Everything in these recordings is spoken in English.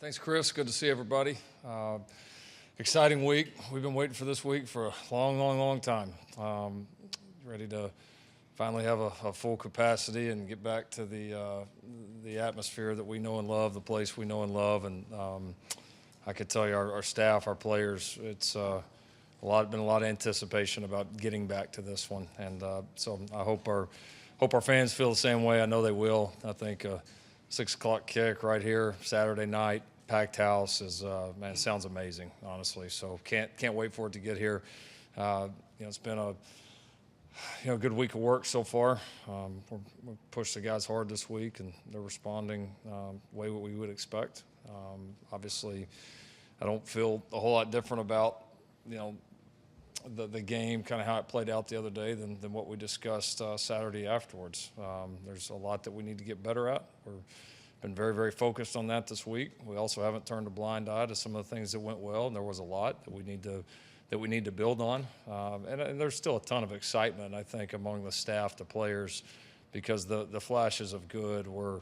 Thanks, Chris. Good to see everybody. Exciting week. We've been waiting for this week for a long time. Ready to finally have a full capacity and get back to the atmosphere that we know and love, the place we know and love. And I could tell you, our staff, our players, it's been a lot of anticipation about getting back to this one. And so I hope our fans feel the same way. I know they will. I think 6 o'clock kick right here Saturday night, packed house is man, it sounds amazing, honestly. So can't wait for it to get here. It's been a good week of work so far. We've pushed the guys hard this week, and they're responding the way what we would expect. Obviously, I don't feel a whole lot different about the game, kind of how it played out the other day than what we discussed Saturday afterwards. There's a lot that we need to get better at. We've been very focused on that this week. We also haven't turned a blind eye to some of the things that went well, and there was a lot that we need to build on. And there's still a ton of excitement, I think, among the staff, the players, because the flashes of good were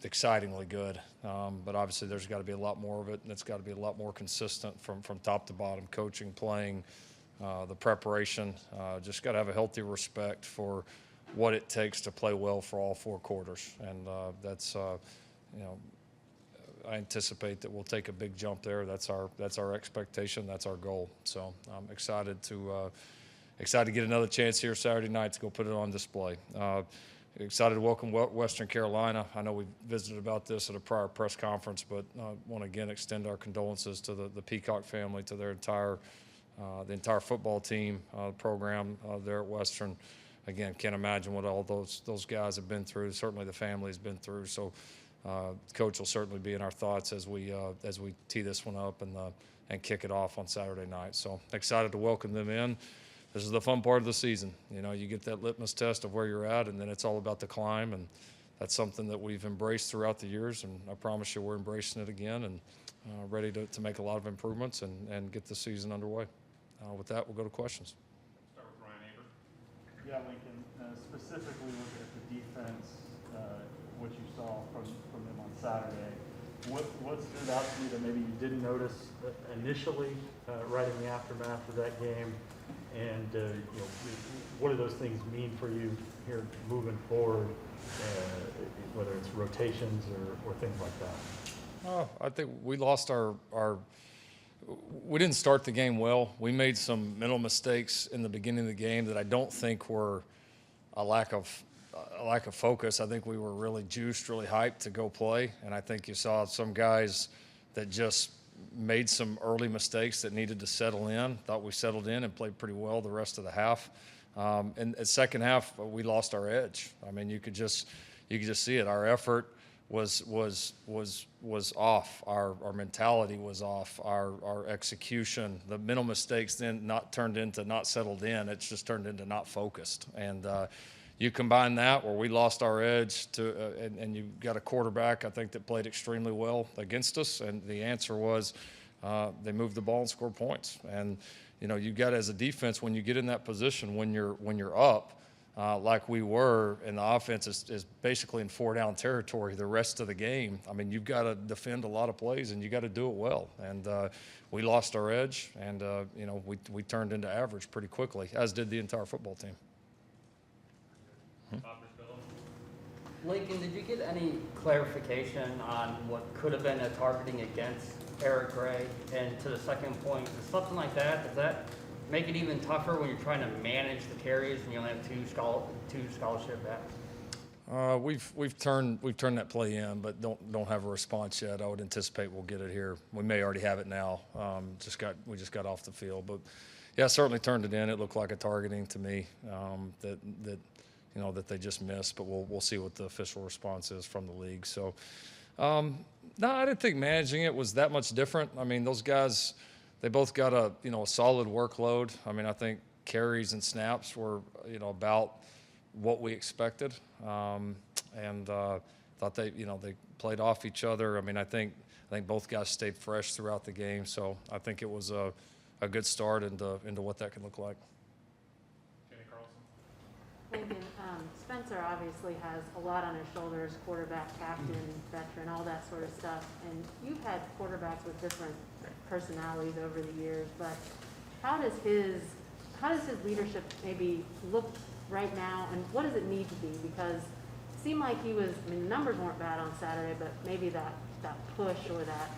excitingly good. But obviously there's got to be a lot more of it, and it's got to be a lot more consistent from top to bottom, coaching, playing, the preparation. Just got to have a healthy respect for what it takes to play well for all 4 quarters. And that's I anticipate that we'll take a big jump there. That's our expectation. That's our goal. So I'm excited to get another chance here Saturday night to go put it on display. Excited to welcome Western Carolina. I know we visited about this at a prior press conference, but I want to again extend our condolences to the Peacock family, to their the entire football team, program there at Western. Again, can't imagine what all those guys have been through. Certainly the family's been through. So Coach will certainly be in our thoughts as we tee this one up and kick it off on Saturday night. So excited to welcome them in. This is the fun part of the season. You get that litmus test of where you're at, and then it's all about the climb, and that's something that we've embraced throughout the years, and I promise you we're embracing it again and ready to make a lot of improvements and get the season underway. With that, we'll go to questions. Start with Ryan Aber. Yeah, Lincoln, specifically looking at the defense, what you saw from them on Saturday, what stood out to you that maybe you didn't notice initially right in the aftermath of that game? And what do those things mean for you here moving forward, whether it's rotations or things like that? I think we lost we didn't start the game well. We made some mental mistakes in the beginning of the game that I don't think were a lack of focus. I think we were really juiced, really hyped to go play, and I think you saw some guys that just made some early mistakes that needed to settle in. Thought we settled in and played pretty well the rest of the half. And the second half, we lost our edge. I mean, you could just see it. Our effort was off. Our mentality was off. Our execution, the mental mistakes then not turned into not settled in. It's just turned into not focused. And you combine that where we lost our edge and you got a quarterback, I think, that played extremely well against us. And the answer was they moved the ball and scored points. And, you got as a defense, when you get in that position, when you're up, like we were, and the offense is basically in 4-down territory the rest of the game, I mean, you've got to defend a lot of plays and you got to do it well. And we lost our edge, and, we turned into average pretty quickly, as did the entire football team. Lincoln, did you get any clarification on what could have been a targeting against Eric Gray? And to the second point, is something like that, does that make it even tougher when you're trying to manage the carries and you only have two scholarship backs? We've turned that play in, but don't have a response yet. I would anticipate we'll get it here. We may already have it now. We just got off the field, but yeah, certainly turned it in. It looked like a targeting to me that they just missed, but we'll see what the official response is from the league. So, no, I didn't think managing it was that much different. I mean, those guys, they both got a solid workload. I mean, I think carries and snaps were about what we expected, and thought they played off each other. I mean, I think both guys stayed fresh throughout the game, so I think it was a good start into what that can look like. Jenny Carlson. Lincoln, Spencer obviously has a lot on his shoulders, quarterback, captain, veteran, all that sort of stuff. And you've had quarterbacks with different personalities over the years, but how does his leadership maybe look right now, and what does it need to be? Because it seemed like he was, I mean, the numbers weren't bad on Saturday, but maybe that push or that,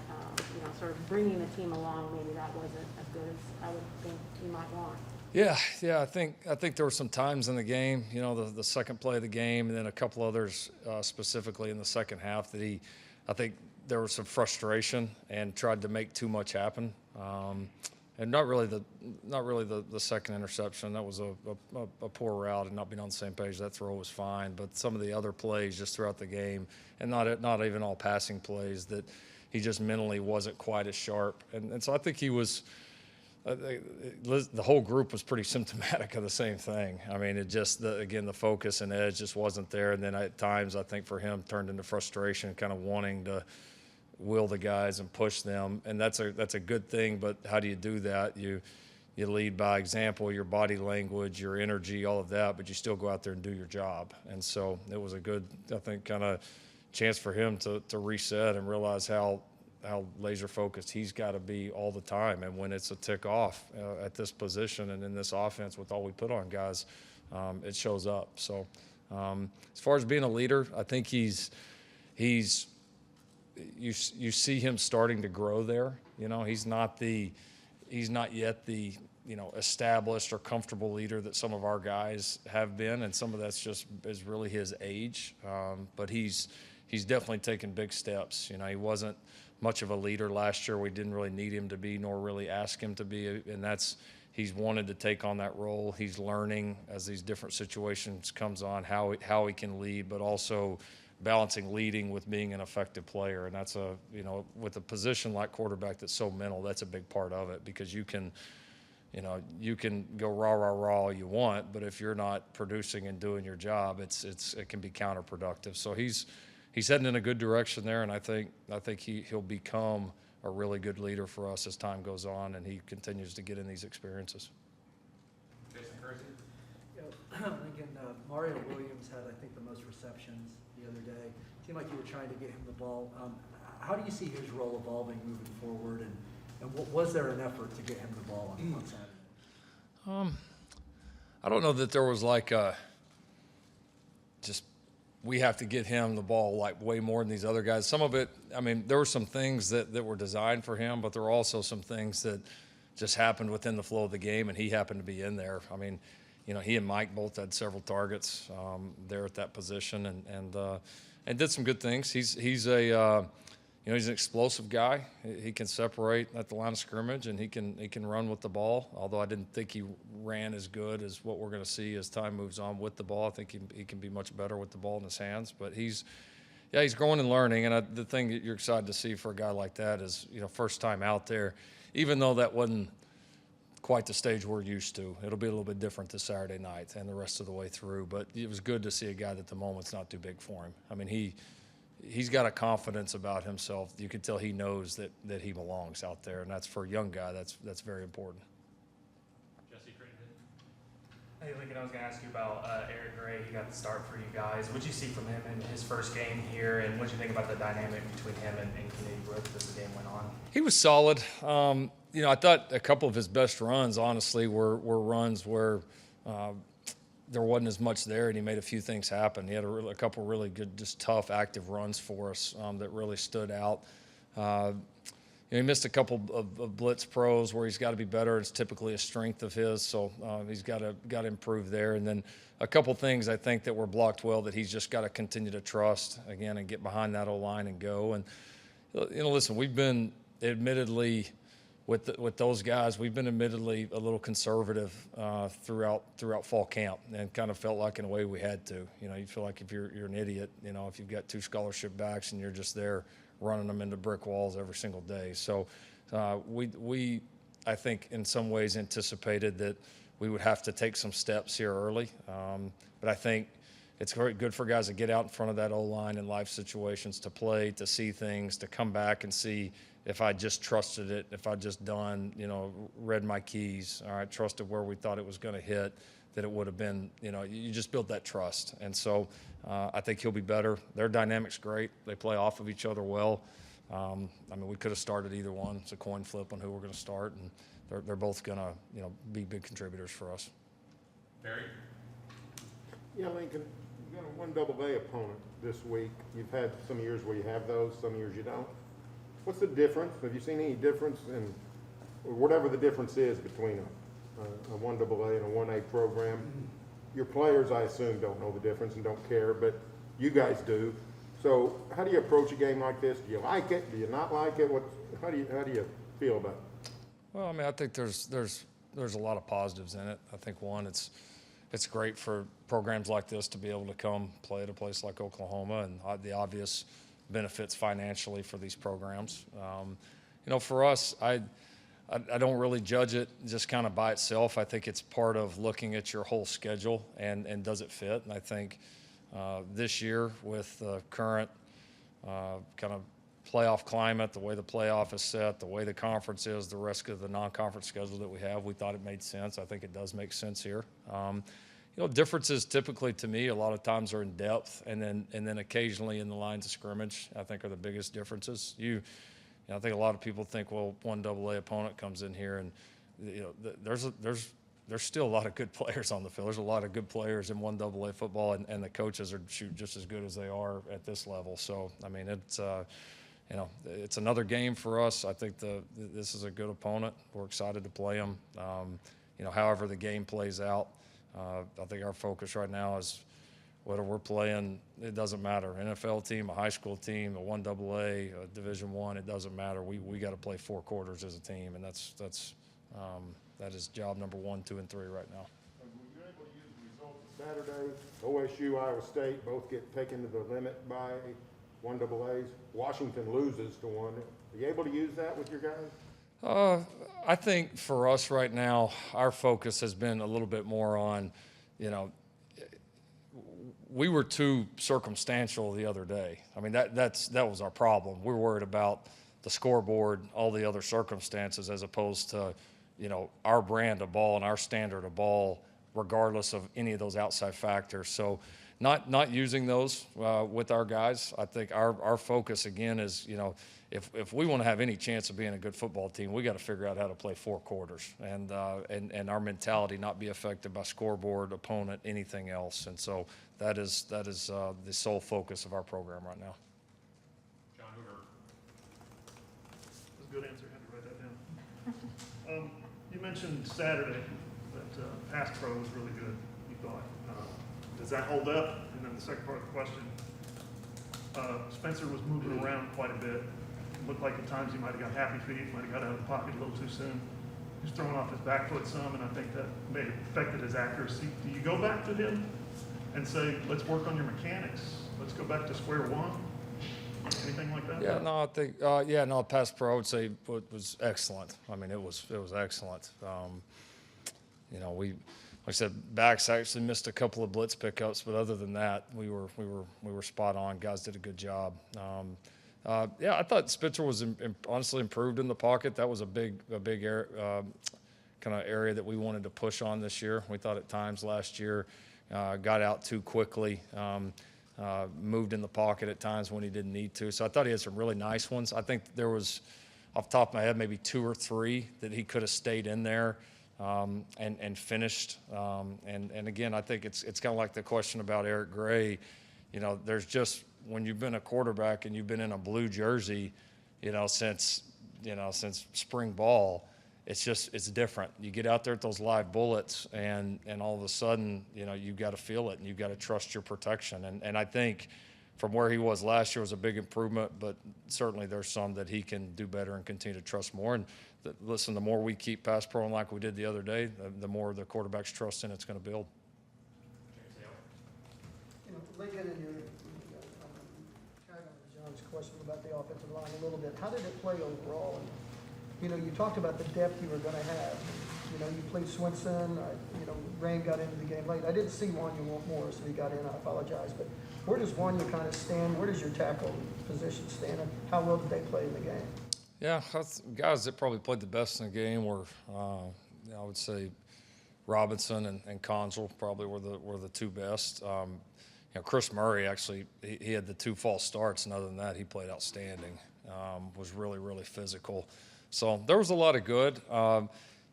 sort of bringing the team along, maybe that wasn't as good as I would think you might want. Yeah. I think there were some times in the game, the second play of the game, and then a couple others specifically in the second half that I think there was some frustration and tried to make too much happen. And not really the second interception. That was a poor route and not being on the same page. That throw was fine, but some of the other plays just throughout the game, and not even all passing plays, that he just mentally wasn't quite as sharp. And so I think he was. The whole group was pretty symptomatic of the same thing. I mean, the focus and edge just wasn't there. And then at times, I think for him, turned into frustration, kind of wanting to will the guys and push them. And that's a good thing. But how do you do that? You lead by example, your body language, your energy, all of that. But you still go out there and do your job. And so it was a good, I think, kind of chance for him to reset and realize how laser focused he's got to be all the time. And when it's a tick off at this position and in this offense with all we put on guys, it shows up. So as far as being a leader, I think you see him starting to grow there. He's not yet the established or comfortable leader that some of our guys have been, and some of that's is really his age. But he's definitely taken big steps. He wasn't much of a leader last year. We didn't really need him to be, nor really ask him to be, and he's wanted to take on that role. He's learning as these different situations comes on how he can lead, but also balancing leading with being an effective player. And that's with a position like quarterback that's so mental, that's a big part of it, because you can go rah all you want, but if you're not producing and doing your job, it can be counterproductive. So he's heading in a good direction there, and I think he'll become a really good leader for us as time goes on and he continues to get in these experiences. Jason Kersey? Again, Mario Williams had, I think, the most receptions the other day. It seemed like you were trying to get him the ball. How do you see his role evolving moving forward, and what was there an effort to get him the ball on Saturday? I don't know that there was like we have to get him the ball like way more than these other guys. Some of it, I mean, there were some things that were designed for him, but there were also some things that just happened within the flow of the game, and he happened to be in there. I mean, he and Mike both had several targets there at that position, and did some good things. He's an explosive guy. He can separate at the line of scrimmage, and he can run with the ball. Although I didn't think he ran as good as what we're going to see as time moves on with the ball. I think he can be much better with the ball in his hands. But he's growing and learning. And the thing that you're excited to see for a guy like that is, first time out there, even though that wasn't quite the stage we're used to. It'll be a little bit different this Saturday night and the rest of the way through. But it was good to see a guy that the moment's not too big for him. I mean, he's got a confidence about himself. You can tell he knows that he belongs out there, and that's for a young guy. That's very important. Jesse Crittenden? Hey, Lincoln, I was going to ask you about Eric Gray. He got the start for you guys. What did you see from him in his first game here, and what did you think about the dynamic between him and Kennedy Brooks as the game went on? He was solid. I thought a couple of his best runs, honestly, were runs where there wasn't as much there, and he made a few things happen. He had a couple really good, just tough, active runs for us that really stood out. He missed a couple of blitz pros where he's got to be better. It's typically a strength of his, so he's got to improve there. And then a couple things I think that were blocked well that he's just got to continue to trust again and get behind that O-line and go. And listen, we've been admittedly with those guys, we've been admittedly a little conservative throughout fall camp, and kind of felt like in a way we had to. You feel like if you're an idiot, if you've got 2 scholarship backs and you're just there running them into brick walls every single day. So we I think in some ways anticipated that we would have to take some steps here early, but I think it's very good for guys to get out in front of that O-line in life situations, to play, to see things, to come back and see if I just trusted it, if I just read my keys, all right, trusted where we thought it was going to hit, that it would have been. You just build that trust, and so I think he'll be better. Their dynamic's great. They play off of each other well. We could have started either one. It's a coin flip on who we're going to start, and they're both going to be big contributors for us. Barry? Yeah, Lincoln, you got a 1AA opponent this week. You've had some years where you have those, some years you don't. What's the difference? Have you seen any difference in, or whatever the difference is between a 1AA and a 1A program? Your players, I assume, don't know the difference and don't care, but you guys do. So how do you approach a game like this? Do you like it? Do you not like it? How do you feel about it? Well, I think there's a lot of positives in it. I think one, it's great for programs like this to be able to come play at a place like Oklahoma, and the obvious benefits financially for these programs. For us, I don't really judge it just kind of by itself. I think it's part of looking at your whole schedule and does it fit? And I think this year with the current kind of playoff climate, the way the playoff is set, the way the conference is, the rest of the non-conference schedule that we have, we thought it made sense. I think it does make sense here. Differences typically to me a lot of times are in depth, and then occasionally in the lines of scrimmage, I think are the biggest differences. I think a lot of people think, well, 1AA opponent comes in here, and there's still a lot of good players on the field. There's a lot of good players in 1AA football, and the coaches are shoot just as good as they are at this level. So it's another game for us. I think this is a good opponent. We're excited to play them. However the game plays out, I think our focus right now is whether we're playing, it doesn't matter. NFL team, a high school team, a 1AA, a Division I, it doesn't matter. We got to play 4 quarters as a team, and that is job number 1, 2, and 3 right now. Were you able to use the results of Saturday? OSU, Iowa State both get taken to the limit by 1AAs. Washington loses to one. Are you able to use that with your guys? I think for us right now, our focus has been a little bit more on, we were too circumstantial the other day. That was our problem. We were worried about the scoreboard, all the other circumstances, as opposed to, our brand of ball and our standard of ball, regardless of any of those outside factors. So not using those with our guys. I think our focus again is, if we want to have any chance of being a good football team, we got to figure out how to play 4 quarters and our mentality not be affected by scoreboard, opponent, anything else. And so that is the sole focus of our program right now. John Hoover. That's a good answer. I had to write that down. You mentioned Saturday that pass pro was really good, you thought. Does that hold up? And then the second part of the question, Spencer was moving around quite a bit. It looked like at times he might have got happy feet, might have got out of the pocket a little too soon. He was throwing off his back foot some, and I think that may have affected his accuracy. Do you go back to him and say, let's work on your mechanics? Let's go back to square one? Anything like that? Yeah, no, I think, pass pro, I would say it was excellent. It was excellent. Like I said, backs actually missed a couple of blitz pickups, but other than that, we were spot on. Guys did a good job. I thought Spencer was honestly improved in the pocket. That was a big kind of area that we wanted to push on this year. We thought at times last year got out too quickly. Moved in the pocket at times when he didn't need to. So I thought he had some really nice ones. I think there was, off the top of my head, maybe 2 or 3 that he could have stayed in there and finished. And again, I think it's kind of like the question about Eric Gray. There's just, when you've been a quarterback and you've been in a blue jersey, since spring ball, it's different. You get out there at those live bullets, and all of a sudden, you've got to feel it, and you've got to trust your protection. And I think from where he was last year was a big improvement, but certainly there's some that he can do better and continue to trust more. And listen, the more we keep pass pro like we did the other day, the more the quarterback's trust in it's going to build. Lincoln, and your tag on John's question about the offensive line a little bit. How did it play overall? And, you talked about the depth you were going to have. You played Swinson. Rain got into the game late. I didn't see Wanya Morris when he got in. I apologize. But where does Wanya kind of stand? Where does your tackle position stand? And how well did they play in the game? Yeah, guys that probably played the best in the game were, I would say, Robinson and Consul probably were the two best. Chris Murray actually he had the 2 false starts, and other than that, he played outstanding. Was really, really physical. So there was a lot of good.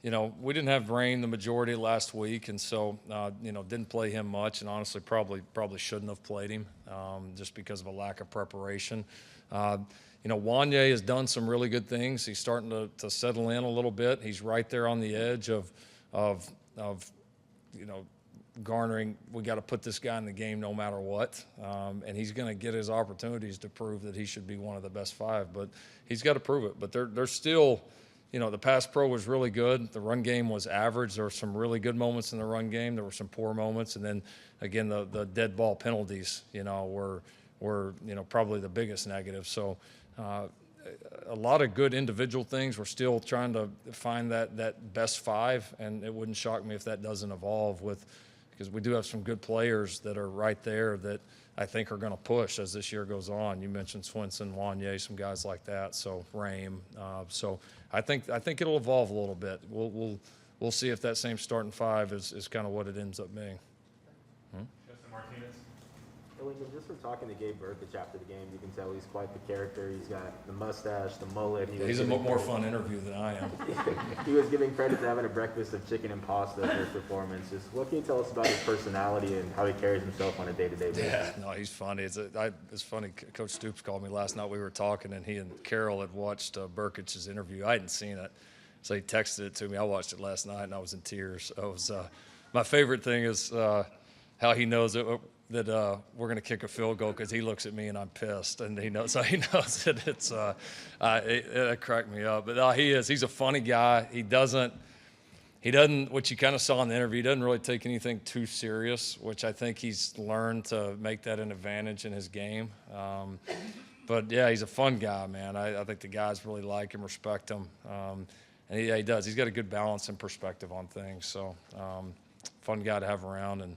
We didn't have rain the majority of last week, and so didn't play him much, and honestly probably shouldn't have played him just because of a lack of preparation. Wanye has done some really good things. He's starting to settle in a little bit. He's right there on the edge of garnering. We got to put this guy in the game no matter what, and he's going to get his opportunities to prove that he should be one of the best 5. But he's got to prove it. But they're still. The pass pro was really good. The run game was average. There were some really good moments in the run game. There were some poor moments. And then, again, the dead ball penalties, were probably the biggest negative. So a lot of good individual things. We're still trying to find that best 5, and it wouldn't shock me if that doesn't evolve because we do have some good players that are right there that I think are going to push as this year goes on. You mentioned Swinson, Wanye, some guys like that. So Rame. So I think it'll evolve a little bit. We'll see if that same starting 5 is kind of what it ends up being. Justin Martinez. Lincoln, just from talking to Gabe Burkich after the game, you can tell he's quite the character. He's got the mustache, the mullet. He's a more fun interview than I am. He was giving credit to having a breakfast of chicken and pasta for his performance. Just what can you tell us about his personality and how he carries himself on a day-to-day basis? Yeah, no, he's funny. It's funny. Coach Stoops called me last night. We were talking, and he and Carol had watched Burkich's interview. I hadn't seen it, so he texted it to me. I watched it last night, and I was in tears. It was my favorite thing is how he knows it. That we're going to kick a field goal because he looks at me and I'm pissed, and he knows that it's it cracked me up. But he's a funny guy. He doesn't what you kind of saw in the interview, he doesn't really take anything too serious, which I think he's learned to make that an advantage in his game. But yeah, he's a fun guy, man. I think the guys really like him, respect him, and he does. He's got a good balance and perspective on things. So fun guy to have around, and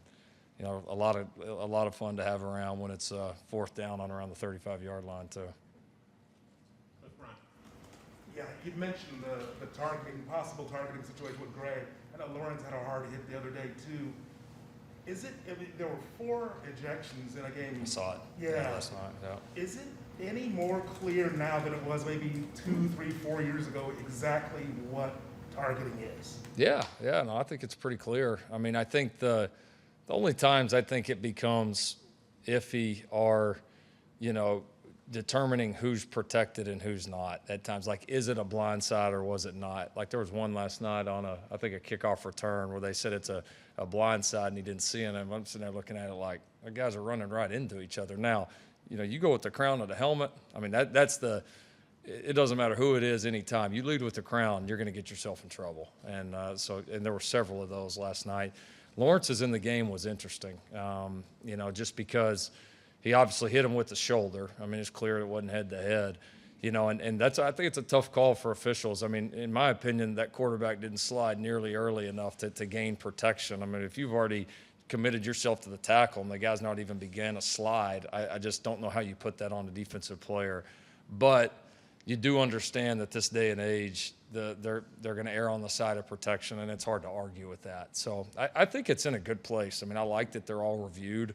a lot of fun to have around when it's 4th down on around the 35-yard line too. Yeah, you mentioned the possible targeting situation with Gray. I know Lawrence had a hard hit the other day too. There were 4 ejections in a game. I saw it. Yeah. Last night. Yeah. Is it any more clear now than it was maybe 2, 3, 4 years ago exactly what targeting is? Yeah. No, I think it's pretty clear. I mean, I think the only times I think it becomes iffy are, determining who's protected and who's not at times. Like, is it a blind side or was it not? Like, there was one last night on I think a kickoff return where they said it's a blind side and he didn't see it. And I'm sitting there looking at it like, the guys are running right into each other. Now, you go with the crown or the helmet. I mean, it doesn't matter who it is anytime. You lead with the crown, you're going to get yourself in trouble. And and there were several of those last night. Lawrence's in the game was interesting, just because he obviously hit him with the shoulder. I mean, it's clear it wasn't head to head, and I think it's a tough call for officials. I mean, in my opinion, that quarterback didn't slide nearly early enough to gain protection. I mean, if you've already committed yourself to the tackle and the guy's not even began a slide, I just don't know how you put that on a defensive player. But you do understand that this day and age, they're going to err on the side of protection, and it's hard to argue with that. So I think it's in a good place. I mean, I like that they're all reviewed.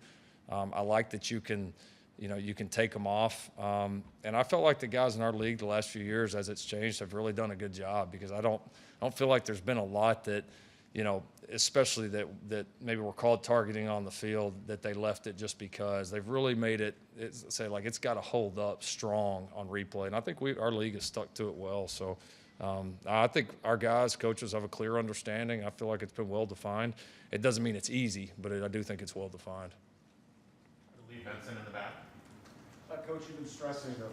I like that you can take them off. And I felt like the guys in our league the last few years, as it's changed, have really done a good job, because I don't feel like there's been a lot that, especially that maybe were called targeting on the field, that they left it just because. They've really made it's got to hold up strong on replay. And I think our league has stuck to it well. So I think our guys, coaches, have a clear understanding. I feel like it's been well defined. It doesn't mean it's easy, but I do think it's well defined. Lee Benson in the back. Coach, you've been stressing the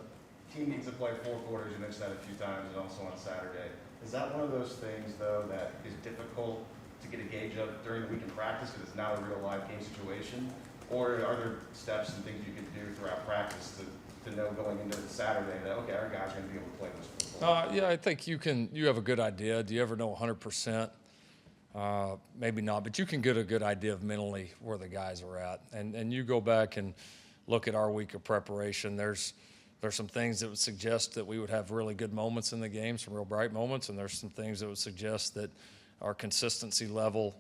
team needs to play 4 quarters. You mentioned that a few times, and also on Saturday. Is that one of those things, though, that is difficult to get a gauge of during the week in practice because it's not a real live game situation? Or are there steps and things you can do throughout practice to know going into Saturday that, okay, our guys are going to be able to play this football? Yeah, I think you have a good idea. Do you ever know 100%? Maybe not, but you can get a good idea of mentally where the guys are at. And you go back and look at our week of preparation. There's some things that would suggest that we would have really good moments in the game, some real bright moments, and there's some things that would suggest that our consistency level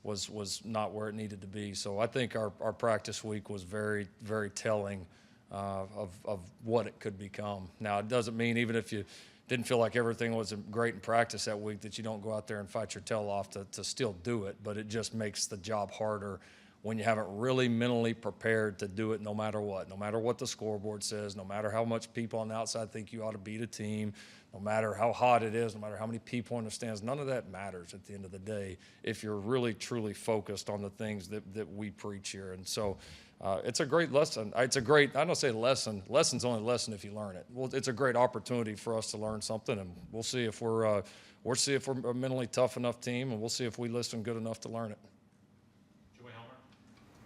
was not where it needed to be. So I think our practice week was very, very telling of what it could become. Now, it doesn't mean even if you didn't feel like everything was great in practice that week that you don't go out there and fight your tail off to still do it, but it just makes the job harder when you haven't really mentally prepared to do it no matter what the scoreboard says, no matter how much people on the outside think you ought to beat a team, no matter how hot it is, no matter how many people in the stands, none of that matters at the end of the day if you're really truly focused on the things that we preach here. And so it's a great lesson. I don't say lesson. Lesson's only a lesson if you learn it. Well, it's a great opportunity for us to learn something, and we'll see if we're a mentally tough enough team, and we'll see if we listen good enough to learn it.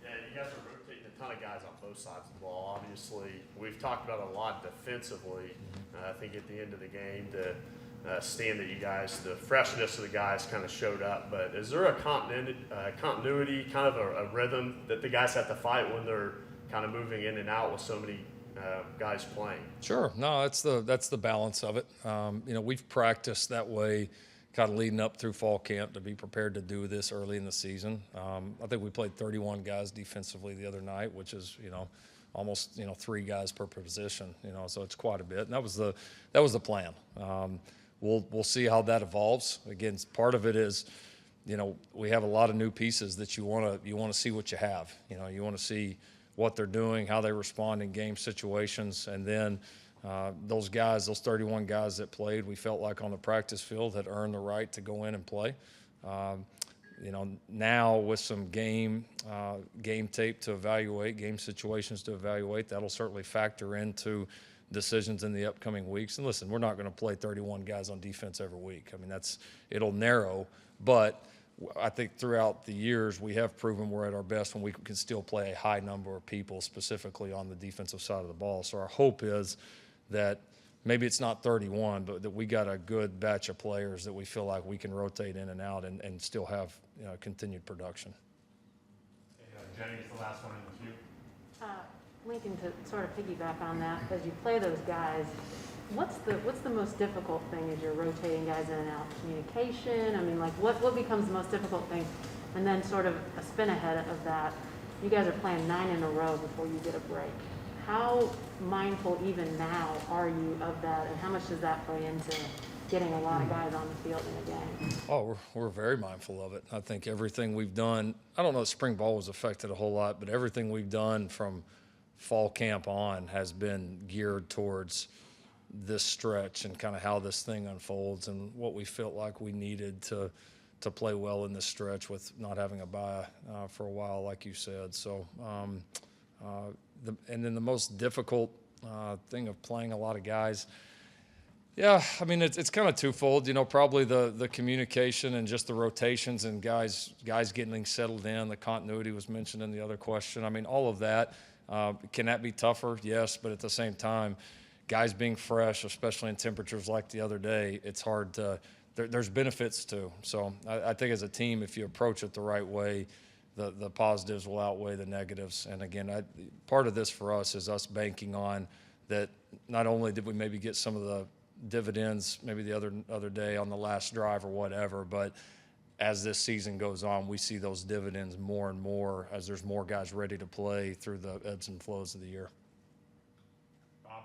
Yeah, you guys are rotating a ton of guys on both sides of the ball. Obviously, we've talked about a lot defensively. I think at the end of the game, to stand that you guys, the freshness of the guys kind of showed up. But is there a continuity, kind of a rhythm that the guys have to fight when they're kind of moving in and out with so many guys playing? Sure. No, that's the balance of it. We've practiced that way kind of leading up through fall camp to be prepared to do this early in the season. I think we played 31 guys defensively the other night, which is, almost, 3 guys per position, so it's quite a bit. And that was the plan. We'll see how that evolves. Again, part of it is, we have a lot of new pieces that you want to see what you have. You want to see what they're doing, how they respond in game situations, and then those 31 guys that played, we felt like on the practice field had earned the right to go in and play. Now with some game tape to evaluate, game situations to evaluate, that'll certainly factor into decisions in the upcoming weeks. And listen, we're not going to play 31 guys on defense every week. I mean, it'll narrow, but I think throughout the years we have proven we're at our best when we can still play a high number of people, specifically on the defensive side of the ball. So our hope is that maybe it's not 31, but that we got a good batch of players that we feel like we can rotate in and out and still have continued production. Jenny is the last one in the queue. Lincoln, to sort of piggyback on that, as you play those guys, what's the most difficult thing as you're rotating guys in and out? Communication? I mean, like what becomes the most difficult thing? And then sort of a spin ahead of that, you guys are playing 9 in a row before you get a break. How mindful even now are you of that, and how much does that play into getting a lot of guys on the field in a game? Oh, we're very mindful of it. I think everything we've done, I don't know if spring ball was affected a whole lot, but everything we've done from fall camp on has been geared towards this stretch and kind of how this thing unfolds and what we felt like we needed to play well in this stretch with not having a bye for a while, like you said. So, and then the most difficult thing of playing a lot of guys, yeah, I mean, it's kind of twofold, probably the communication and just the rotations and guys getting settled in. The continuity was mentioned in the other question. I mean, all of that. Can that be tougher? Yes, but at the same time, guys being fresh, especially in temperatures like the other day, it's hard to there's benefits too. So I think as a team, if you approach it the right way, the positives will outweigh the negatives. And again, part of this for us is us banking on that. Not only did we maybe get some of the dividends maybe the other day on the last drive or whatever, but as this season goes on, we see those dividends more and more as there's more guys ready to play through the ebbs and flows of the year. Bob?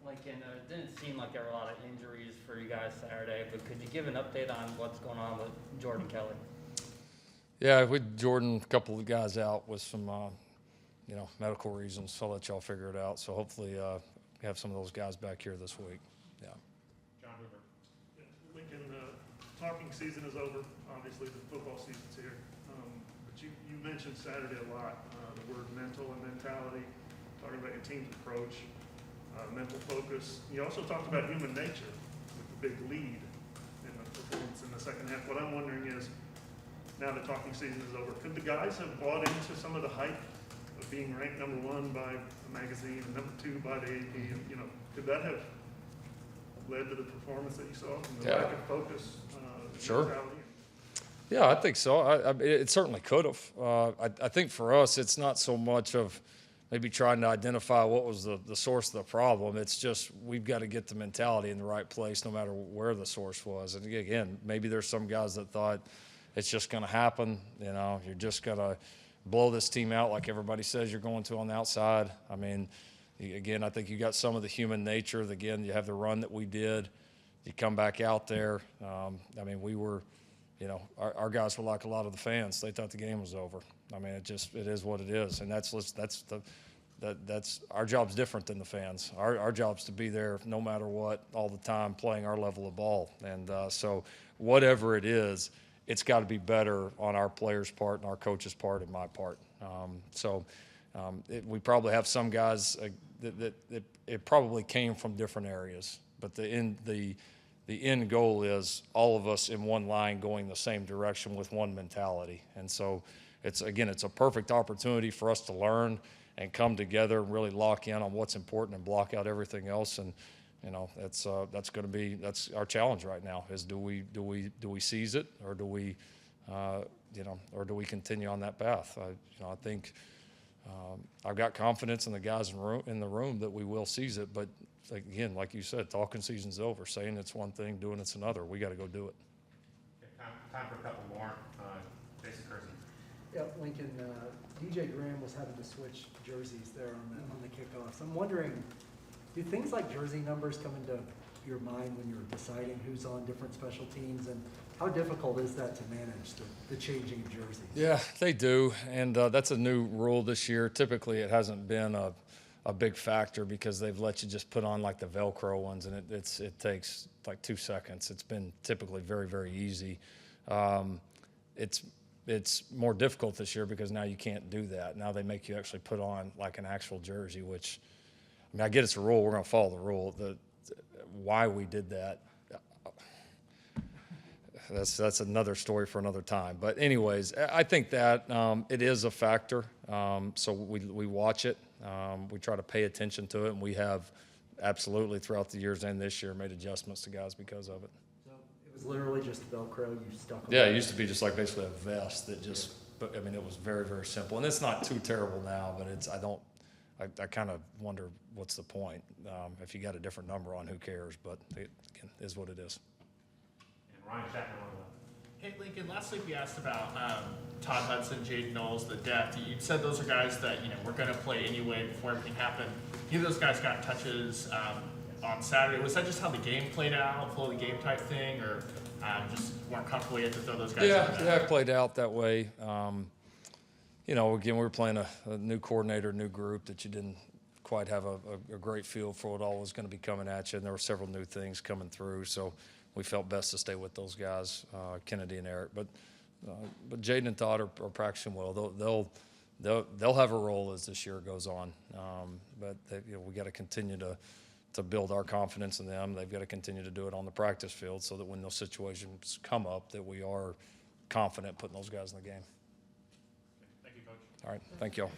Lincoln, it didn't seem like there were a lot of injuries for you guys Saturday, but could you give an update on what's going on with Jordan Kelly? Yeah, with Jordan, a couple of guys out with some, medical reasons. So I'll let y'all figure it out. So hopefully have some of those guys back here this week. Yeah. John Hoover. Lincoln, talking season is over. Obviously, the football season's here. But you mentioned Saturday a lot, the word mental and mentality, talking about your team's approach, mental focus. You also talked about human nature with the big lead in the performance in the second half. What I'm wondering is, now the talking season is over, could the guys have bought into some of the hype of being ranked number 1 by a magazine and number 2 by the AP? And, could that have led to the performance that you saw and the lack of focus? Sure. Mentality? Yeah, I think so. It certainly could have. I think for us, it's not so much of maybe trying to identify what was the source of the problem. It's just we've got to get the mentality in the right place no matter where the source was. And again, maybe there's some guys that thought it's just going to happen. You know, you're just going to blow this team out like everybody says you're going to on the outside. I mean, again, I think you got some of the human nature. Again, you have the run that we did. You come back out there. I mean, we were, you know, our guys were like a lot of the fans. They thought the game was over. I mean, it is what it is, and that's our job's different than the fans. Our job's to be there no matter what, all the time, playing our level of ball. And so whatever it is, it's got to be better on our players' part and our coaches' part and my part. We probably have some guys that it probably came from different areas, but the end goal is all of us in one line going the same direction with one mentality. And so it's a perfect opportunity for us to learn and come together and really lock in on what's important and block out everything else. And you know, that's our challenge right now is do we seize it, or do we or do we continue on that path? I think I've got confidence in the guys in the room that we will seize it, but again, like you said, talking season's over. Saying it's one thing, doing it's another. We got to go do it. Okay, time for a couple more. Jason Kersey. Yeah, Lincoln, DJ Graham was having to switch jerseys there on the kickoffs. I'm wondering, do things like jersey numbers come into your mind when you're deciding who's on different special teams, and how difficult is that to manage the changing of jerseys? Yeah, they do, and that's a new rule this year. Typically, it hasn't been a big factor because they've let you just put on like the Velcro ones, and it takes like 2 seconds. It's been typically very, very easy. It's more difficult this year because now you can't do that. Now they make you actually put on like an actual jersey, which, I mean, I get it's a rule. We're going to follow the rule. Why we did that, that's another story for another time. But anyways, I think that it is a factor. So we watch it. We try to pay attention to it, and we have absolutely throughout the years and this year made adjustments to guys because of it. So it was literally just Velcro you stuck on? Yeah, it used to be just like basically a vest that just, but I mean, it was very, very simple. And it's not too terrible now, but I kind of wonder what's the point. If you got a different number on, who cares? But it again, is what it is. And Ryan Chapman on the Hey, Lincoln, last week we asked about Todd Hudson, Jaden Knowles, the depth. You said those are guys that, were going to play anyway before everything happened. Neither of those guys got touches on Saturday. Was that just how the game played out, flow of the game type thing, or just weren't comfortable yet to throw those guys in there? Yeah, it played out that way. Again, we were playing a new coordinator, new group that you didn't quite have a great feel for what all was going to be coming at you, and there were several new things coming through. So we felt best to stay with those guys, Kennedy and Eric. But Jaden and Todd are practicing well. They'll have a role as this year goes on. But we got to continue to build our confidence in them. They've got to continue to do it on the practice field so that when those situations come up, that we are confident putting those guys in the game. Thank you, Coach. All right, thank you all.